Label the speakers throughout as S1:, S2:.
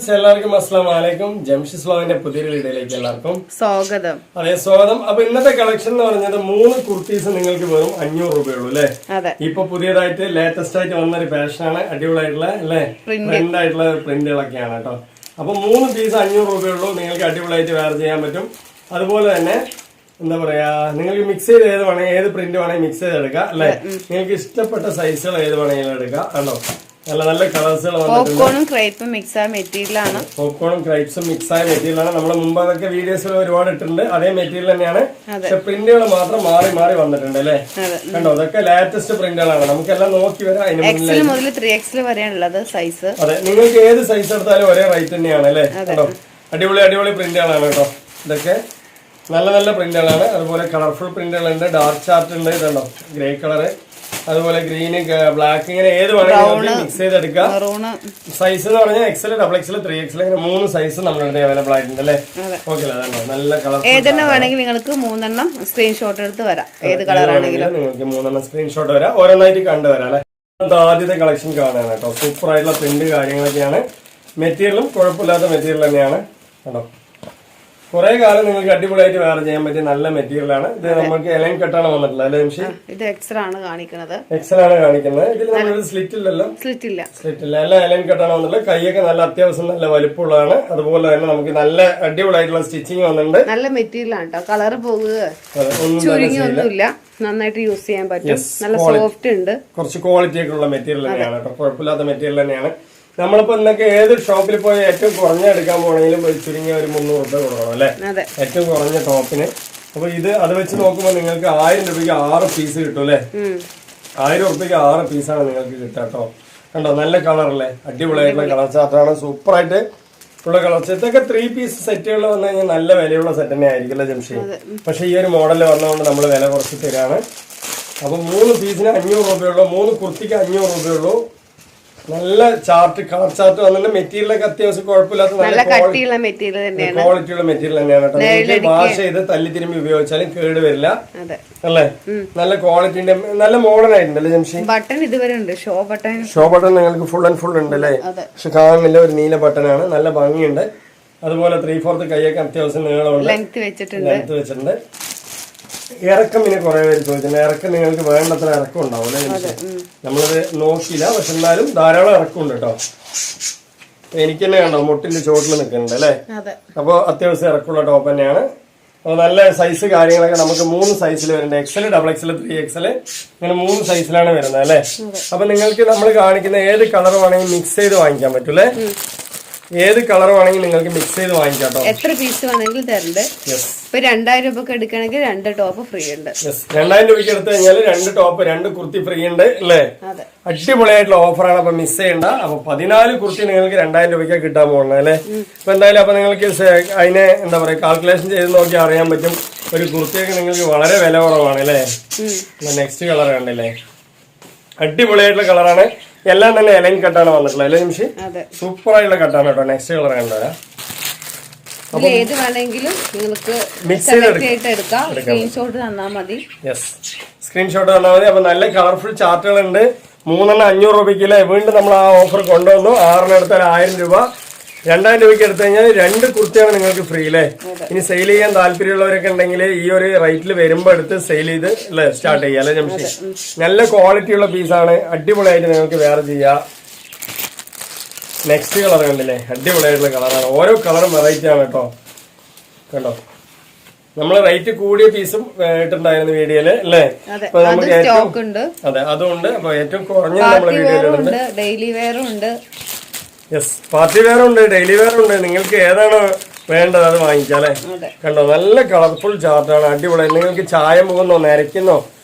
S1: എല്ലാവർക്കും അസ്സലാമലൈക്കും. ജംഷിദ് വ്ളോഗിന്റെ പുതിയൊരു വീഡിയോയിലേക്ക് എല്ലാവർക്കും
S2: സ്വാഗതം.
S1: അതെ, സ്വാഗതം. അപ്പൊ ഇന്നത്തെ കളക്ഷൻ എന്ന് പറഞ്ഞത് 3 കുർത്തീസ് നിങ്ങൾക്ക് വെറും 500 രൂപയുള്ളൂ അല്ലെ. ഇപ്പൊ പുതിയതായിട്ട് ലേറ്റസ്റ്റ് ആയിട്ട് വന്ന ഒരു ഫാഷനാണ്. അടിപൊളിയായിട്ടുള്ള അല്ലെ, പ്രിന്റ് ആയിട്ടുള്ള പ്രിന്റുകളൊക്കെയാണ് കേട്ടോ. അപ്പൊ 3 പീസ് 500 രൂപയുള്ളൂ. നിങ്ങൾക്ക് അടിപൊളിയായിട്ട് വെയർ ചെയ്യാൻ പറ്റും. അതുപോലെ തന്നെ എന്താ പറയാ, നിങ്ങൾക്ക് മിക്സ് ചെയ്ത് ഏത് വേണമെങ്കിൽ ഏത് പ്രിന്റ് വേണമെങ്കിൽ മിക്സ് ചെയ്ത് എടുക്കാം അല്ലെ. നിങ്ങൾക്ക് ഇഷ്ടപ്പെട്ട സൈസുകൾ ഏത് വേണമെങ്കിലും എടുക്കാം. കണ്ടോ, നല്ല നല്ല കളേഴ്സുകൾ
S2: പോപ്കോണും ക്രൈപ്പും മിക്സായ മെറ്റീരിയലാണ്.
S1: പോപ്കോണും ക്രൈപ്സും മിക്സായ മെറ്റീരിയലാണ്. നമ്മൾ മുമ്പ് അതൊക്കെ വീഡിയോസിൽ ഒരുപാട് ഇട്ടിട്ടുണ്ട്. അതേ മെറ്റീരിയൽ തന്നെയാണ്, പക്ഷെ പ്രിന്റുകൾ മാത്രം മാറി മാറി വന്നിട്ടുണ്ട് അല്ലെ. കണ്ടോ, അതൊക്കെ ലേറ്റസ്റ്റ് പ്രിന്റുകളാണ്. നമുക്കെല്ലാം നോക്കി വരാം.
S2: XL മുതൽ 3XL വരെയാണുള്ളത് സൈസ്.
S1: അതെ, നിങ്ങൾക്ക് ഏത് സൈസ് എടുത്താലും ഒരേ റേറ്റ് തന്നെയാണ് അല്ലെ. കണ്ടോ, അടിപൊളി അടിപൊളി പ്രിന്റുകളാണ് കേട്ടോ. ഇതൊക്കെ നല്ല നല്ല പ്രിന്റുകളാണ്. അതുപോലെ കളർഫുൾ പ്രിന്റുകളുണ്ട്, ഡാർക്ക് ചാർട്ട് ഉണ്ട്. ഇതുണ്ടോ, ഗ്രേ കളറ്, അതുപോലെ ഗ്രീന്, ബ്ലാക്ക്, ഇങ്ങനെ ഏത് വേണമെങ്കിലും മിക്സ് ചെയ്തെടുക്കാം. സൈസ് എന്ന് പറഞ്ഞാൽ XL, XXL, 3XL ഇങ്ങനെ 3 സൈസ് നമ്മുടെ അവൈലബിൾ ആയിട്ടുണ്ട് അല്ലേ. ഓക്കെ, അതാണോ നല്ല കളർ.
S2: ഏതെണ്ണം വേണമെങ്കിൽ നിങ്ങൾക്ക് 3 സ്ക്രീൻഷോട്ട് എടുത്ത് വരാം. ഏത് കളർ ആണെങ്കിലും
S1: നിങ്ങൾക്ക് 3 സ്ക്രീൻഷോട്ട് വരാം. ഓരോന്നായിട്ട് കണ്ടുവരാം അല്ലെ. ആദ്യത്തെ കളക്ഷൻ കാണാൻ കേട്ടോ. സൂപ്പർ ആയിട്ടുള്ള പ്രിന്റ് കാര്യങ്ങളൊക്കെയാണ്. മെറ്റീരിയലും കുഴപ്പമില്ലാത്ത മെറ്റീരിയൽ തന്നെയാണ് കേട്ടോ. കുറെ കാലം നിങ്ങൾക്ക് അടിപൊളിയായിട്ട് വെയർ ചെയ്യാൻ പറ്റിയ നല്ല മെറ്റീരിയലാണ്. ഇത് നമുക്ക് എലൈൻ കട്ടാണ് വന്നിട്ടുള്ളത് അല്ലെ നിമിഷി.
S2: ഇത് എക്സൽ ആണ് കാണിക്കുന്നത്.
S1: എക്സൽ ആണ് കാണിക്കുന്നത്. ഇതിൽ നമ്മൾ സ്ലിറ്റ് ഇല്ലല്ലോ, സ്ലിറ്റ് ഇല്ല, എല്ലാം എലൈൻ കട്ടാണ് വന്നിട്ടുള്ളത്. കൈയൊക്കെ നല്ല അത്യാവശ്യം നല്ല വലുപ്പമുള്ളതാണ്. അതുപോലെ തന്നെ നമുക്ക് നല്ല അടിപൊളിയായിട്ടുള്ള സ്റ്റിച്ചിങ് വന്നിട്ടുണ്ട്.
S2: നല്ല മെറ്റീരിയൽ ആണ് കേട്ടോ. കളർ പോകുക ഒന്നുമില്ല, നന്നായിട്ട് യൂസ് ചെയ്യാൻ പറ്റും. നല്ല സോഫ്റ്റ് ഉണ്ട്. കുറച്ച് ക്വാളിറ്റി ഒക്കെ ഉള്ള മെറ്റീരിയൽ തന്നെയാണ് കേട്ടോ. കുഴപ്പമില്ലാത്ത മെറ്റീരിയൽ തന്നെയാണ്. നമ്മളിപ്പോ ഇന്നൊക്കെ ഏത് ഷോപ്പിൽ പോയി ഏറ്റവും കുറഞ്ഞ എടുക്കാൻ പോകണമെങ്കിലും ചുരുങ്ങിയ ഒരു 300 രൂപ കൊടുക്കണം അല്ലെ, ഏറ്റവും കുറഞ്ഞ ടോപ്പിന്. അപ്പൊ ഇത് അത് വെച്ച് നോക്കുമ്പോൾ നിങ്ങൾക്ക് 1000 രൂപയ്ക്ക് 6 പീസ് കിട്ടും അല്ലെ. 1000 രൂപയ്ക്ക് 6 പീസാണ് നിങ്ങൾക്ക് കിട്ടുക കേട്ടോ. കണ്ടോ, നല്ല കളറല്ലേ, അടിപൊളിയായിട്ടുള്ള കളർ ചാർട്ടാണ്. സൂപ്പർ ആയിട്ട് ഉള്ള കളർ ചാർട്ട്. ഇതൊക്കെ 3 പീസ് സെറ്റുകൾ വന്നു കഴിഞ്ഞാൽ നല്ല വിലയുള്ള സെറ്റ് തന്നെ ആയിരിക്കില്ല ജംഷി. പക്ഷെ ഈ ഒരു മോഡൽ വന്നതുകൊണ്ട് നമ്മൾ വില കുറച്ച് തരാണ്. അപ്പൊ 3 പീസിന് 500 രൂപയുള്ളൂ. 3 കുർത്തിക്ക് 500 രൂപയുള്ളൂ. നല്ല ചാർട്ട്, കളർ ചാർട്ട് വന്നിട്ട് മെറ്റീരിയലൊക്കെ അത്യാവശ്യം കുഴപ്പമില്ലാത്ത നല്ല ക്വാളിറ്റിയുള്ള മെറ്റീരിയൽ തന്നെയാണ് കേട്ടോ. വാഷ് ചെയ്ത് തല്ലി തിരുമ്പി ഉപയോഗിച്ചാലും കേട് വരില്ല അല്ലേ. നല്ല ക്വാളിറ്റിന്റെ നല്ല മോഡേൺ ആയിട്ടുണ്ടല്ലേ ജംഷി. ബട്ടൺ ഇതുവരെ ഉണ്ട്. ഷോ
S1: ബട്ടൺ നിങ്ങൾക്ക് ഫുൾ ആൻഡ് ഫുൾ ഉണ്ട് അല്ലേ. പക്ഷെ കാണുന്നില്ല, ഒരു നീല ബട്ടനാണ്. നല്ല ഭംഗിയുണ്ട്. അതുപോലെ 3/4 കൈയൊക്കെ അത്യാവശ്യം നീളമുണ്ട്, ലെങ്ത് വെച്ചിട്ടുണ്ട്. ഇറക്കം പിന്നെ കുറെ പേര് ചോദിച്ചിട്ടുണ്ട്. ഇറക്കം നിങ്ങൾക്ക് വേണ്ടത്ര ഇറക്കം ഉണ്ടാവും അല്ലെ. നമ്മളത് നോക്കിയില്ല, പക്ഷെ എന്നാലും ധാരാളം ഇറക്കമുണ്ട് കേട്ടോ. എനിക്ക് തന്നെ കണ്ടോ, മുട്ടിന്റെ ചോട്ടിൽ നിൽക്കുന്നുണ്ട് അല്ലെ. അപ്പൊ അത്യാവശ്യം ഇറക്കമുള്ള ടോപ്പ് തന്നെയാണ്. അപ്പൊ നല്ല സൈസ് കാര്യങ്ങളൊക്കെ നമുക്ക് 3 സൈസിൽ വരുന്നുണ്ട്. XL, XXL, 3XL ഇങ്ങനെ 3 സൈസിലാണ് വരുന്നത് അല്ലെ. അപ്പൊ നിങ്ങൾക്ക് നമ്മൾ കാണിക്കുന്ന ഏത് കളർ വേണമെങ്കിൽ മിക്സ് ചെയ്ത് വാങ്ങിക്കാൻ പറ്റൂലേ. ഏത് കളർ വേണമെങ്കിൽ നിങ്ങൾക്ക് മിക്സ് ചെയ്ത് വാങ്ങിക്കാം.
S2: എത്ര പീസ് വേണമെങ്കിലും തരണ്ട്. ഇപ്പൊ 2000 രൂപക്ക് എടുക്കുകയാണെങ്കിൽ 2 ടോപ്പ് ഫ്രീ ഉണ്ട്.
S1: 2000 രൂപയ്ക്ക് എടുത്തു കഴിഞ്ഞാൽ 2 ടോപ്പ് 2 കുർത്തി ഫ്രീ ഉണ്ട് അല്ലേ. അടിപൊളിയായിട്ടുള്ള ഓഫറാണ്. അപ്പൊ മിസ് ചെയ്യണ്ട. അപ്പൊ 14 കുർത്തി നിങ്ങൾക്ക് 2000 രൂപയ്ക്ക് കിട്ടാൻ പോകുന്നത് അല്ലെ. അപ്പൊ എന്തായാലും അപ്പൊ നിങ്ങൾക്ക് അതിനെ എന്താ പറയാ കാൽക്കുലേഷൻ ചെയ്ത് നോക്കി അറിയാൻ പറ്റും. ഒരു കുർത്തിയൊക്കെ നിങ്ങൾക്ക് വളരെ വില കുറവാണ് അല്ലേ. നെക്സ്റ്റ് കളർ കണ്ടില്ലേ, അടിപൊളിയായിട്ടുള്ള കളറാണ്. എല്ലാം തന്നെ എലൈൻ കട്ടാണ് വന്നിട്ടുള്ളത് അല്ലേ നിമിഷി. സൂപ്പർ ആയിട്ടുള്ള കട്ടാണ് കേട്ടോ. നെക്സ്റ്റ് കളർ കണ്ടുവരാം.
S2: ഏത് വേണമെങ്കിലും നിങ്ങൾക്ക് എടുക്കാം. സ്ക്രീൻഷോട്ട് തന്നാൽ മതി.
S1: സ്ക്രീൻഷോട്ട് തന്നാൽ മതി. അപ്പൊ നല്ല കളർഫുൾ ചാർട്ടുകൾ ഉണ്ട്. 3 500 രൂപയ്ക്ക് വീണ്ടും നമ്മൾ ആ ഓഫർ കൊണ്ടുവന്നു. 6 എടുത്താൽ 1000 രൂപ. 2000 രൂപയ്ക്ക് എടുത്തു കഴിഞ്ഞാൽ 2 കുർത്തിയാണ് നിങ്ങൾക്ക് ഫ്രീ അല്ലേ. ഇനി സെയിൽ ചെയ്യാൻ താല്പര്യമുള്ളവരൊക്കെ ഉണ്ടെങ്കിൽ ഈ ഒരു റേറ്റിൽ വരുമ്പോ എടുത്ത് സെയിൽ ചെയ്ത് അല്ലെ സ്റ്റാർട്ട് ചെയ്യാം അല്ലെ ജംഷി. നല്ല ക്വാളിറ്റി ഉള്ള പീസാണ്. അടിപൊളിയായിട്ട് നിങ്ങൾക്ക് വേറെ ചെയ്യാം. നെക്സ്റ്റ് കളർ കണ്ടില്ലേ, അടിപൊളിയായിട്ടുള്ള കളറാണ്. ഓരോ കളറും വെറൈറ്റി ആണ് കേട്ടോ. കണ്ടോ, നമ്മള് റേറ്റ് കൂടിയ പീസും ഇട്ടുണ്ടായിരുന്നു വീഡിയോയില് അല്ലേ. അപ്പൊ നമുക്ക് അതെ അതുകൊണ്ട് അപ്പൊ ഏറ്റവും കുറഞ്ഞ നമ്മളെ വീഡിയോയിലുണ്ട്.
S2: ഡെയിലി വെയറും ഉണ്ട്.
S1: പാർട്ടി വെയറും ഉണ്ട്, ഡെയിലി വെയറും ഉണ്ട്. നിങ്ങൾക്ക് ഏതാണോ വേണ്ടത് അത് വാങ്ങിക്കാല്ലേ. കണ്ടോ, നല്ല കളർഫുൾ ചാർട്ടാണ്. അടിപൊളി. നിങ്ങൾക്ക് ചായ മുഖന്നോ നരയ്ക്കുന്നോ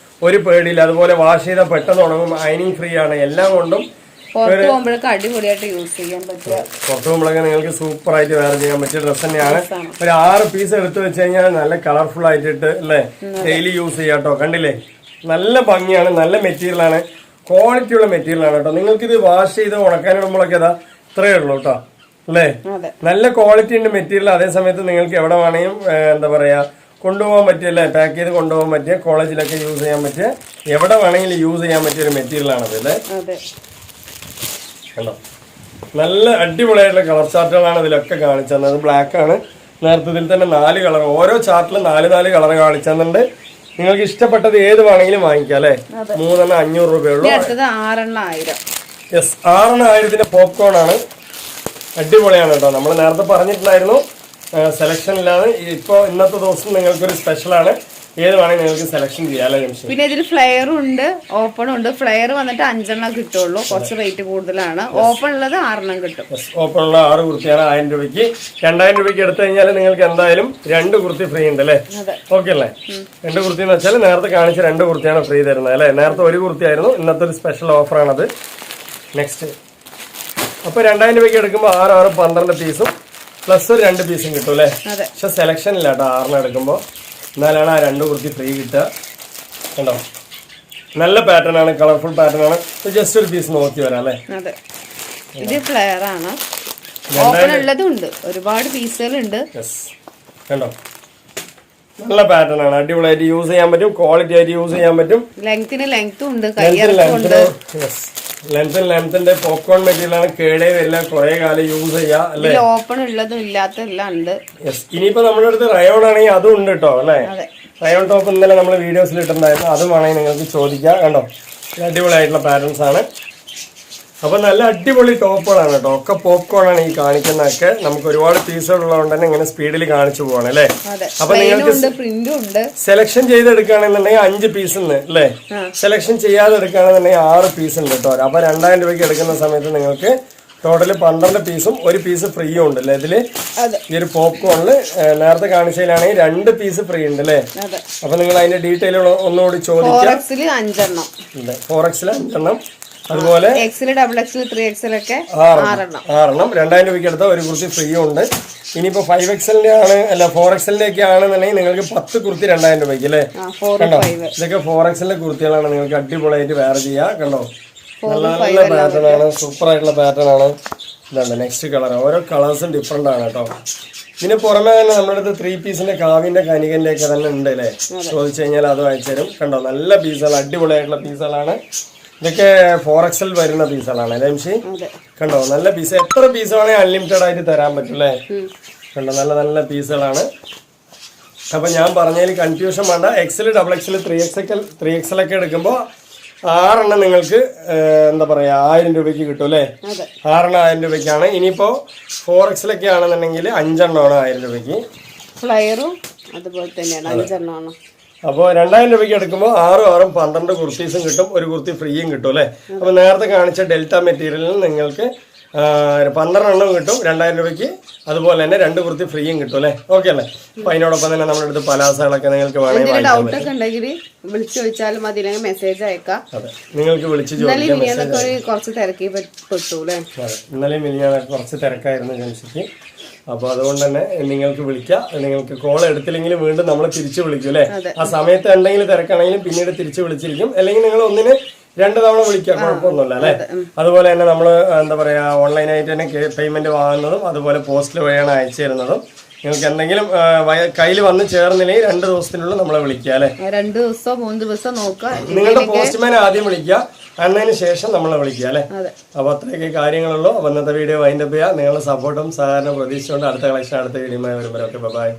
S1: ഒരു പേടിയില്ല. അതുപോലെ വാഷ് ചെയ്താൽ പെട്ടെന്ന് ഉണങ്ങും. അയനിങ് ഫ്രീ ആണ്. എല്ലാം കൊണ്ടും
S2: പുറത്ത് പോകുമ്പോഴൊക്കെ യൂസ് ചെയ്യാൻ പറ്റുക.
S1: പുറത്ത് പോകുമ്പോഴൊക്കെ നിങ്ങൾക്ക് സൂപ്പർ ആയിട്ട് വേറെ ചെയ്യാൻ പറ്റിയ ഡ്രസ് തന്നെയാണ്. ഒരു 6 പീസ് എടുത്തു വെച്ച് കഴിഞ്ഞാൽ നല്ല കളർഫുൾ ആയിട്ടിട്ട് അല്ലേ ഡെയിലി യൂസ് ചെയ്യാം കേട്ടോ. കണ്ടില്ലേ, നല്ല ഭംഗിയാണ്. നല്ല മെറ്റീരിയലാണ്. ക്വാളിറ്റി ഉള്ള മെറ്റീരിയലാണ് കേട്ടോ. നിങ്ങൾക്കിത് വാഷ് ചെയ്ത് ഉണക്കാനിടുമ്പോഴൊക്കെ ഇതാ ഇത്രയേ ഉള്ളൂ കേട്ടോ അല്ലേ. നല്ല ക്വാളിറ്റി ഉണ്ട് മെറ്റീരിയൽ. അതേ സമയത്ത് നിങ്ങൾക്ക് എവിടെ വേണമെങ്കിലും എന്താ പറയാ കൊണ്ടുപോകാൻ പറ്റിയ അല്ലേ, പാക്ക് ചെയ്ത് കൊണ്ടുപോകാൻ പറ്റിയ, കോളേജിലൊക്കെ യൂസ് ചെയ്യാൻ പറ്റിയ, എവിടെ വേണമെങ്കിലും യൂസ് ചെയ്യാൻ പറ്റിയ ഒരു മെറ്റീരിയൽ ആണത് അല്ലേ. കണ്ടോ, നല്ല അടിപൊളിയായിട്ടുള്ള കളർ ചാർട്ടുകളാണ് ഇതിലൊക്കെ കാണിച്ചു തന്നത്. ബ്ലാക്ക് ആണ്. നേരത്തെ ഇതിൽ തന്നെ 4 കളർ, ഓരോ ചാർട്ടിലും 4 കളർ കാണിച്ചു തന്നിട്ടുണ്ട്. നിങ്ങൾക്ക് ഇഷ്ടപ്പെട്ടത് ഏത് വേണമെങ്കിലും വാങ്ങിക്കാം അല്ലെ. 3 500 രൂപയുള്ളൂ.
S2: 6
S1: യെസ്, 6 പോപ്കോൺ ആണ്. അടിപൊളിയാണ് കേട്ടോ. നമ്മൾ നേരത്തെ പറഞ്ഞിട്ടുണ്ടായിരുന്നു സെലക്ഷൻ ഇല്ലാതെ. ഇപ്പൊ ഇന്നത്തെ ദിവസം നിങ്ങൾക്കൊരു സ്പെഷ്യലാണ്. ഏത് വേണമെങ്കിൽ നിങ്ങൾക്ക് സെലക്ഷൻ ചെയ്യാം.
S2: പിന്നെ ഇതിൽ ഫ്ലെയറും ഉണ്ട്, ഓപ്പണും ഉണ്ട്. ഫ്ലെയർ വന്നിട്ട് 5 കിട്ടുള്ളൂ, കുറച്ച് റേറ്റ് കൂടുതലാണ്. ഓപ്പൺ ഉള്ളത് 6 കിട്ടും.
S1: ഓപ്പൺ ഉള്ള 6 കുർത്തിയാണ് 1000 രൂപയ്ക്ക്. 2000 രൂപയ്ക്ക് എടുത്തു കഴിഞ്ഞാൽ നിങ്ങൾക്ക് എന്തായാലും 2 കുർത്തി ഫ്രീ ഉണ്ട് അല്ലേ. ഓക്കെ അല്ലേ. 2 കുർത്തി എന്ന് വെച്ചാൽ നേരത്തെ കാണിച്ച 2 കുർത്തിയാണ് ഫ്രീ തരുന്നത് അല്ലെ. നേരത്തെ 1 കുർത്തി ആയിരുന്നു. ഇന്നത്തെ ഒരു സ്പെഷ്യൽ ഓഫറാണത്. നെക്സ്റ്റ് അപ്പൊ 2000 രൂപയ്ക്ക് എടുക്കുമ്പോൾ 6 12 പീസും പ്ലസ് ഒരു 2 പീസും കിട്ടും അല്ലേ. പക്ഷെ സെലക്ഷൻ ഇല്ല കേട്ടോ 6 എടുക്കുമ്പോൾ. എന്നാലാണ് ആ 2 കുർത്തി ഫ്രീ കിട്ടുക. കണ്ടോ, നല്ല പാറ്റേൺ ആണ്, കളർഫുൾ പാറ്റേൺ ആണ്. ജസ്റ്റ് ഒരു പീസ് നോക്കി വരാം അല്ലേ.
S2: ഇത് ഫ്ലെയർ ആണ്, ഓപ്പൺ ഉള്ളതുണ്ട്, ഒരുപാട് പീസുകളുണ്ട്.
S1: കണ്ടോ, നല്ല പാറ്റേൺ ആണ്. അടിപൊളിയായിട്ട് യൂസ് ചെയ്യാൻ പറ്റും, ക്വാളിറ്റി ആയിട്ട് യൂസ് ചെയ്യാൻ പറ്റും.
S2: ലെങ്ത്തും ഉണ്ട്, കയ്യിറക്കമുണ്ട്.
S1: ലെങ്ത്തിന്റെ പോപ്കോൺ മെറ്റീരിയൽ ആണ്. കേടേ എല്ലാം കുറെ കാലം യൂസ് ചെയ്യാം അല്ലെ.
S2: ഓപ്പൺ ഉള്ളതും ഇല്ലാത്തതെല്ലാം ഉണ്ട്.
S1: ഇനിയിപ്പോ നമ്മുടെ അടുത്ത് റയോൺ ആണെങ്കിൽ അതും ഉണ്ട് കേട്ടോ അല്ലെ. റയോൺ ടോപ്പ് ഇന്നലെ നമ്മൾ വീഡിയോസിൽ ഇട്ടിട്ടുണ്ടായിരുന്നു. അതും വേണമെങ്കിൽ നിങ്ങൾക്ക് ചോദിക്കാം. കണ്ടോ, അടിപൊളിയായിട്ടുള്ള പാറ്റേൺസ് ആണ്. അപ്പൊ നല്ല അടിപൊളി ടോപ്പുകളാണ് കേട്ടോ. ഒക്കെ പോപ്കോൺ ആണ് ഈ കാണിക്കുന്നതൊക്കെ. നമുക്ക് ഒരുപാട് പീസുകൾ ഉള്ളതുകൊണ്ട് തന്നെ ഇങ്ങനെ സ്പീഡിൽ കാണിച്ചു പോവാണ് അല്ലെ. അപ്പൊ നിങ്ങൾക്ക് സെലക്ഷൻ ചെയ്തെടുക്കുകയാണെന്നുണ്ടെങ്കിൽ 5 പീസ് അല്ലേ. സെലക്ഷൻ ചെയ്യാതെ എടുക്കുകയാണെന്നുണ്ടെങ്കിൽ 6 പീസ് ഉണ്ട് കേട്ടോ. അപ്പൊ 2000 രൂപയ്ക്ക് എടുക്കുന്ന സമയത്ത് നിങ്ങൾക്ക് ടോട്ടല് 12 പീസും 1 പീസ് ഫ്രീയും ഉണ്ട് അല്ലേ ഇതില്. ഈ ഒരു പോപ്കോണില് നേരത്തെ കാണിച്ചതിലാണെങ്കിൽ 2 പീസ് ഫ്രീ ഉണ്ട് അല്ലേ. അപ്പൊ നിങ്ങൾ അതിന്റെ ഡീറ്റെയിൽ ഒന്നുകൂടി ചോദിക്കാം. 4X 5 അതുപോലെ
S2: XL, XXL, 3XL ഒക്കെ
S1: 6 2000 രൂപയ്ക്ക് എടുത്ത 1 കുർത്തി ഫ്രീയും ഉണ്ട്. ഇനിയിപ്പോ 5XL ആണ് അല്ല 4XL ഒക്കെ ആണെന്നുണ്ടെങ്കിൽ നിങ്ങൾക്ക് 10 കുർത്തി 2000 രൂപയ്ക്ക് അല്ലേ. കണ്ടോ, ഇതൊക്കെ 4XL കുർത്തികളാണ്. നിങ്ങൾക്ക് അടിപൊളിയായിട്ട് വേറെ ചെയ്യാം. കണ്ടോ, നല്ല നല്ല പാറ്റേൺ ആണ്, സൂപ്പർ ആയിട്ടുള്ള പാറ്റേൺ ആണ്. ഇതാണ് നെക്സ്റ്റ് കളർ. ഓരോ കളേഴ്സും ഡിഫറെന്റ് ആണ് കേട്ടോ. ഇതിന് പുറമെ തന്നെ നമ്മുടെ അടുത്ത് 3 പീസിന്റെ കാവിന്റെ കനികന്റെ ഒക്കെ തന്നെ ഉണ്ട് അല്ലേ. ചോദിച്ചു കഴിഞ്ഞാൽ അത് അയച്ചു തരും. കണ്ടോ, നല്ല പീസുകൾ, അടിപൊളിയായിട്ടുള്ള പീസുകളാണ്. ഇതൊക്കെ 4XL വരുന്ന പീസുകളാണ് അല്ലേ എംഷി. കണ്ടോ, നല്ല പീസ്. എത്ര പീസ് വേണമെങ്കിൽ അൺലിമിറ്റഡ് ആയിട്ട് തരാൻ പറ്റും അല്ലേ. കണ്ടോ, നല്ല നല്ല പീസുകളാണ്. അപ്പൊ ഞാൻ പറഞ്ഞതിൽ കൺഫ്യൂഷൻ വേണ്ട. XL, XXL, 3XL ഒക്കെ എടുക്കുമ്പോൾ 6 നിങ്ങൾക്ക് എന്താ പറയാ 1000 രൂപയ്ക്ക് കിട്ടും അല്ലേ. 6 1000 രൂപയ്ക്കാണ്. ഇനിയിപ്പോ 4XL ഒക്കെ ആണെന്നുണ്ടെങ്കിൽ 5 1000 രൂപയ്ക്ക്.
S2: ഫ്ലയറും അതുപോലെ തന്നെയാണ് 5
S1: അപ്പോൾ 2000 രൂപയ്ക്ക് എടുക്കുമ്പോൾ 6 12 കുർത്തീസും കിട്ടും, 1 കുർത്തി ഫ്രീയും കിട്ടും അല്ലേ. അപ്പൊ നേരത്തെ കാണിച്ച ഡെൽറ്റ മെറ്റീരിയലിൽ നിങ്ങൾക്ക് 12 കിട്ടും 2000 രൂപയ്ക്ക്. അതുപോലെ തന്നെ 2 കുർത്തി ഫ്രീയും കിട്ടും അല്ലേ. ഓക്കെ അല്ലേ. അപ്പൊ അതിനോടൊപ്പം തന്നെ നമ്മുടെ അടുത്ത് പലാസകളൊക്കെ നിങ്ങൾക്ക് വേണമെങ്കിൽ
S2: ഡൗട്ട് ഒക്കെ ഉണ്ടെങ്കിൽ വിളിച്ചു ചോദിച്ചാലും മതി, മെസ്സേജ് അയക്കാം.
S1: അതെ, നിങ്ങൾക്ക് വിളിച്ച് ചോദിക്കാം.
S2: കുറച്ച് തിരക്കി പെട്ടു അല്ലേ.
S1: ഇന്നലെയും മിനിഞ്ഞാന്നൊക്കെ കുറച്ച് തിരക്കായിരുന്നു ജംഷിക്ക്. അപ്പോൾ അതുകൊണ്ട് തന്നെ നിങ്ങൾക്ക് വിളിക്കാം. നിങ്ങൾക്ക് കോൾ എടുത്തില്ലെങ്കിൽ വീണ്ടും നമ്മൾ തിരിച്ചു വിളിക്കും അല്ലേ. ആ സമയത്ത് എന്തെങ്കിലും തിരക്കാണെങ്കിലും പിന്നീട് തിരിച്ചു വിളിച്ചിരിക്കും. അല്ലെങ്കിൽ നിങ്ങൾ 1-2 തവണ വിളിക്കാം, കുഴപ്പമൊന്നുമില്ല അല്ലേ. അതുപോലെ തന്നെ നമ്മൾ എന്താ പറയാ ഓൺലൈനായിട്ട് തന്നെ പേയ്മെന്റ് വാങ്ങുന്നതും അതുപോലെ പോസ്റ്റിൽ വഴിയാണ് അയച്ചു തരുന്നതും. നിങ്ങൾക്ക് എന്തെങ്കിലും കയ്യിൽ വന്ന് ചേർന്നില്ലെങ്കിൽ 2 ദിവസത്തിനുള്ളിൽ നമ്മളെ വിളിക്കുക അല്ലെ.
S2: 2 ദിവസമോ 3 ദിവസം നോക്കുക.
S1: നിങ്ങളുടെ പോസ്റ്റ്മാനെ ആദ്യം വിളിക്കുക, അതിന് ശേഷം നമ്മളെ വിളിക്കുക അല്ലെ. അപ്പൊ അത്രയൊക്കെ കാര്യങ്ങളുള്ളൂ. അപ്പൊ ഇന്നത്തെ വീഡിയോ വൈൻഡപ്പ് ചെയ്യുക. നിങ്ങളുടെ സപ്പോർട്ടും സഹകരണം പ്രതീക്ഷിച്ചുകൊണ്ട് അടുത്ത കളക്ഷൻ അടുത്ത വീഡിയോ വരുമ്പോൾ. Okay, by.